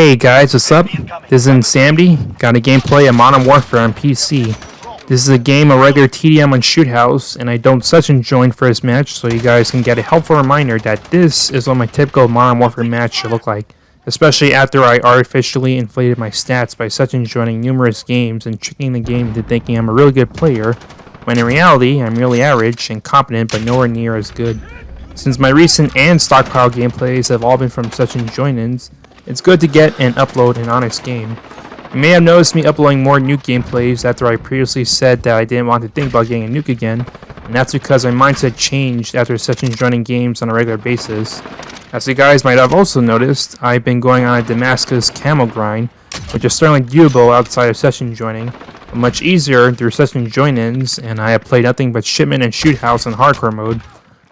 Hey guys, what's up? This is Insanity. Got a gameplay of Modern Warfare on PC. This is a game of regular TDM on Shoot House, and I don't session join for this match, so you guys can get a helpful reminder that this is what my typical Modern Warfare match should look like. Especially after I artificially inflated my stats by session joining numerous games and tricking the game into thinking I'm a really good player, when in reality I'm really average and competent but nowhere near as good. Since my recent and stockpile gameplays have all been from session join-ins, it's good to get and upload an honest game. You may have noticed me uploading more nuke gameplays after I previously said that I didn't want to think about getting a nuke again, and that's because my mindset changed after session joining games on a regular basis. As you guys might have also noticed, I've been going on a Damascus camo grind, which is certainly doable outside of session joining, but much easier through session join-ins, and I have played nothing but shipment and shoot house in hardcore mode.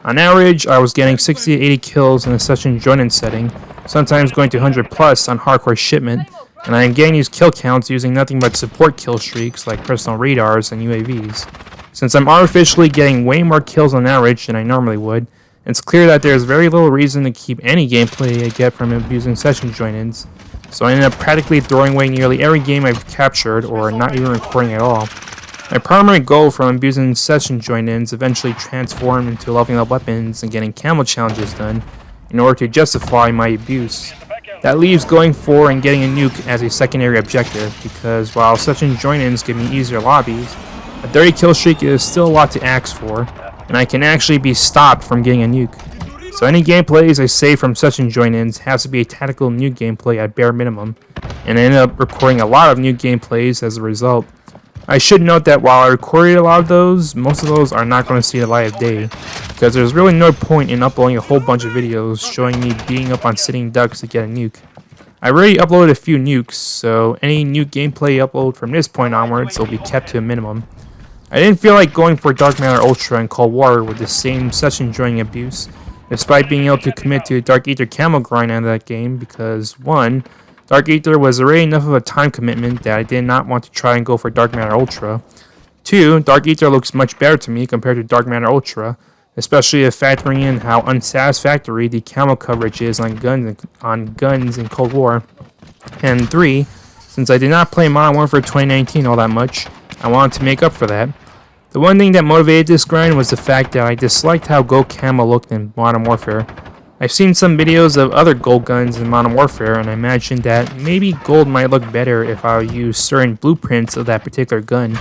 On average, I was getting 60 to 80 kills in a session join-in setting, sometimes going to 100 plus on hardcore shipment, and I am getting these kill counts using nothing but support kill streaks like personal radars and UAVs. Since I'm artificially getting way more kills on average than I normally would, it's clear that there is very little reason to keep any gameplay I get from abusing session join-ins, so I ended up practically throwing away nearly every game I've captured or not even recording at all. My primary goal from abusing session join-ins eventually transformed into leveling up weapons and getting camo challenges done in order to justify my abuse. That leaves going for and getting a nuke as a secondary objective, because while session join-ins give me easier lobbies, a 30 kill streak is still a lot to ask for, and I can actually be stopped from getting a nuke. So any gameplays I save from session join-ins has to be a tactical nuke gameplay at bare minimum, and I ended up recording a lot of nuke gameplays as a result. I should note that while I recorded a lot of those, most of those are not going to see the light of day, because there's really no point in uploading a whole bunch of videos showing me beating up on sitting ducks to get a nuke. I already uploaded a few nukes, so any nuke gameplay upload from this point onwards will be kept to a minimum. I didn't feel like going for Dark Matter Ultra and Cold War with the same session joining abuse, despite being able to commit to a Dark Ether camo grind out of that game, because 1. Dark Ether was already enough of a time commitment that I did not want to try and go for Dark Matter Ultra. 2. Dark Ether looks much better to me compared to Dark Matter Ultra, especially if factoring in how unsatisfactory the camo coverage is on guns in Cold War. And 3. Since I did not play Modern Warfare 2019 all that much, I wanted to make up for that. The one thing that motivated this grind was the fact that I disliked how gold camo looked in Modern Warfare. I've seen some videos of other gold guns in Modern Warfare, and I imagined that maybe gold might look better if I used certain blueprints of that particular gun.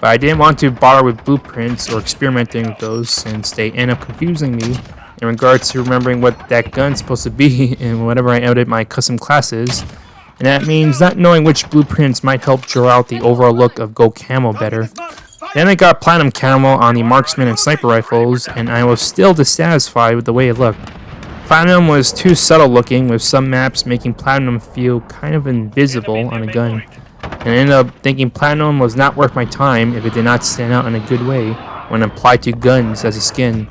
But I didn't want to bother with blueprints or experimenting with those, since they end up confusing me in regards to remembering what that gun's supposed to be and whenever I edit my custom classes. And that means not knowing which blueprints might help draw out the overall look of gold camo better. Then I got platinum camo on the marksman and sniper rifles, and I was still dissatisfied with the way it looked. Platinum was too subtle looking, with some maps making platinum feel kind of invisible on a gun, and I ended up thinking platinum was not worth my time if it did not stand out in a good way when applied to guns as a skin.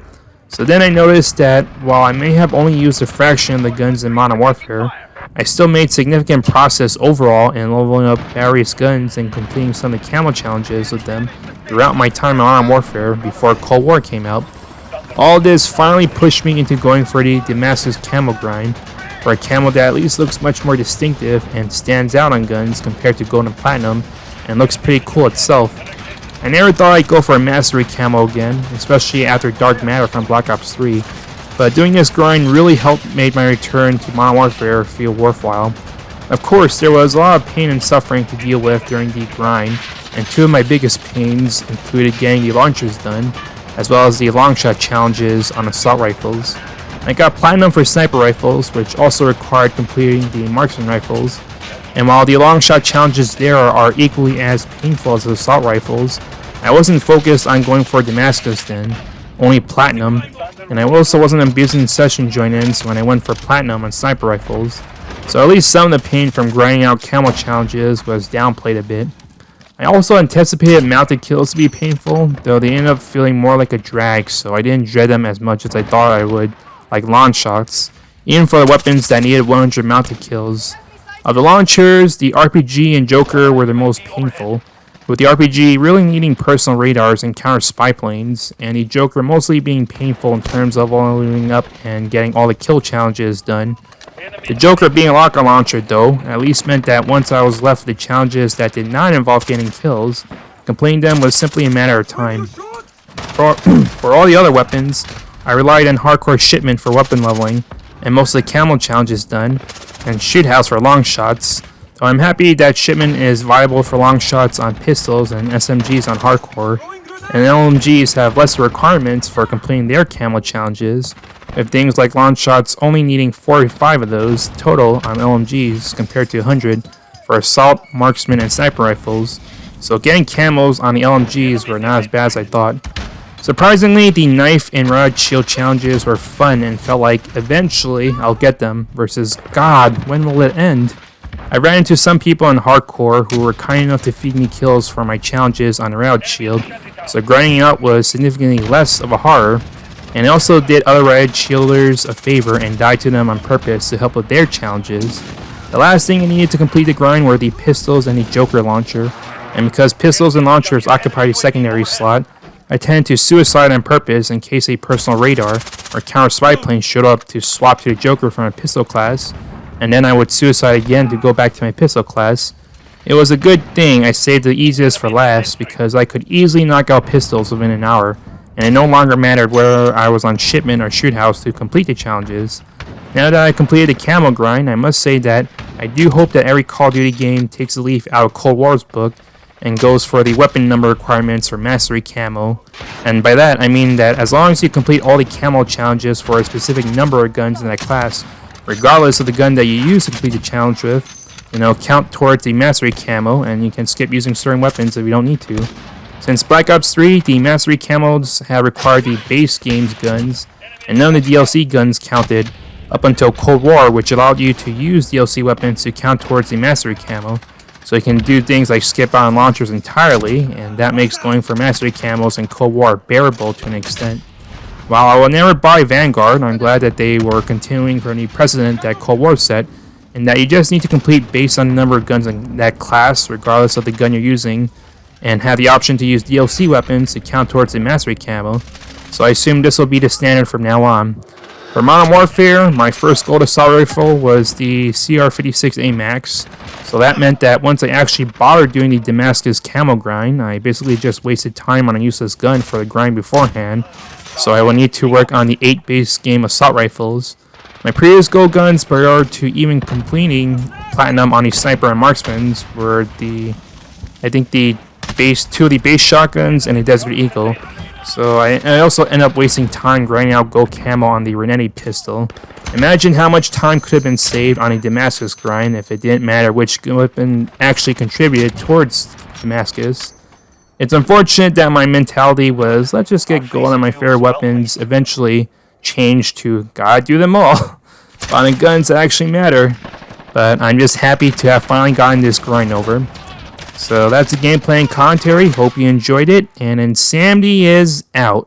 So then I noticed that while I may have only used a fraction of the guns in Modern Warfare, I still made significant progress overall in leveling up various guns and completing some of the camo challenges with them throughout my time in Modern Warfare before Cold War came out. All this finally pushed me into going for the Damascus camo grind, for a camo that at least looks much more distinctive and stands out on guns compared to gold and platinum, and looks pretty cool itself. I never thought I'd go for a mastery camo again, especially after Dark Matter from Black Ops 3, but doing this grind really helped make my return to Modern Warfare feel worthwhile. Of course, there was a lot of pain and suffering to deal with during the grind, and two of my biggest pains included getting the launchers done, as well as the long shot challenges on assault rifles. I got platinum for sniper rifles, which also required completing the marksman rifles, and while the long shot challenges there are equally as painful as the assault rifles, I wasn't focused on going for Damascus then, only platinum, and I also wasn't abusing session join-ins when I went for platinum on sniper rifles, so at least some of the pain from grinding out camo challenges was downplayed a bit. I also anticipated mounted kills to be painful, though they ended up feeling more like a drag, so I didn't dread them as much as I thought I would, like launch shots, even for the weapons that needed 100 mounted kills. Of the launchers, the RPG and Joker were the most painful, with the RPG really needing personal radars and counter spy planes, and the Joker mostly being painful in terms of leveling up and getting all the kill challenges done, The Joker being a rocket launcher, though, at least meant that once I was left with the challenges that did not involve getting kills, completing them was simply a matter of time. For all the other weapons, I relied on hardcore shipment for weapon leveling, and most of the camo challenges done, and shoot house for long shots. So I'm happy that shipment is viable for long shots on pistols and SMGs on hardcore, and LMGs have lesser requirements for completing their camo challenges, with things like long shots only needing 45 of those total on LMGs compared to 100 for assault, marksman, and sniper rifles. So getting camos on the LMGs were not as bad as I thought. Surprisingly, the knife and riot shield challenges were fun and felt like eventually I'll get them, versus God, when will it end? I ran into some people in hardcore who were kind enough to feed me kills for my challenges on the riot shield, so grinding out was significantly less of a horror, and I also did other riot shielders a favor and died to them on purpose to help with their challenges. The last thing I needed to complete the grind were the pistols and the Joker launcher, and because pistols and launchers occupy the secondary slot, I tended to suicide on purpose in case a personal radar or counter spy plane showed up to swap to the Joker from a pistol class, and then I would suicide again to go back to my pistol class. It was a good thing I saved the easiest for last because I could easily knock out pistols within an hour, and it no longer mattered whether I was on shipment or shoot house to complete the challenges. Now that I completed the camo grind, I must say that I do hope that every Call of Duty game takes a leaf out of Cold War's book and goes for the weapon number requirements for mastery camo. And by that, I mean that as long as you complete all the camo challenges for a specific number of guns in that class, regardless of the gun that you use to complete the challenge with, count towards the mastery camo, and you can skip using certain weapons if you don't need to. Since Black Ops 3, the mastery camos have required the base game's guns, and none of the DLC guns counted up until Cold War, which allowed you to use DLC weapons to count towards the mastery camo. So you can do things like skip out on launchers entirely, and that makes going for mastery camos in Cold War bearable to an extent. While I will never buy Vanguard, I'm glad that they were continuing for any precedent that Cold War set, and that you just need to complete based on the number of guns in that class, regardless of the gun you're using, and have the option to use DLC weapons to count towards the mastery camo. So I assume this will be the standard from now on. For Modern Warfare, my first gold assault rifle was the CR56 AMAX, so that meant that once I actually bothered doing the Damascus camo grind, I basically just wasted time on a useless gun for the grind beforehand, so I will need to work on the 8 base game assault rifles. My previous gold guns prior to even completing platinum on the sniper and marksmans were the two of the base shotguns and the Desert Eagle. So I also end up wasting time grinding out gold camo on the Renetti pistol. Imagine how much time could have been saved on a Damascus grind if it didn't matter which weapon actually contributed towards Damascus. It's unfortunate that my mentality was, let's just get gold on my favorite weapons, eventually changed to, gotta do them all. Finding guns that actually matter. But I'm just happy to have finally gotten this grind over. So that's the gameplay and commentary. Hope you enjoyed it. And Insanity is out.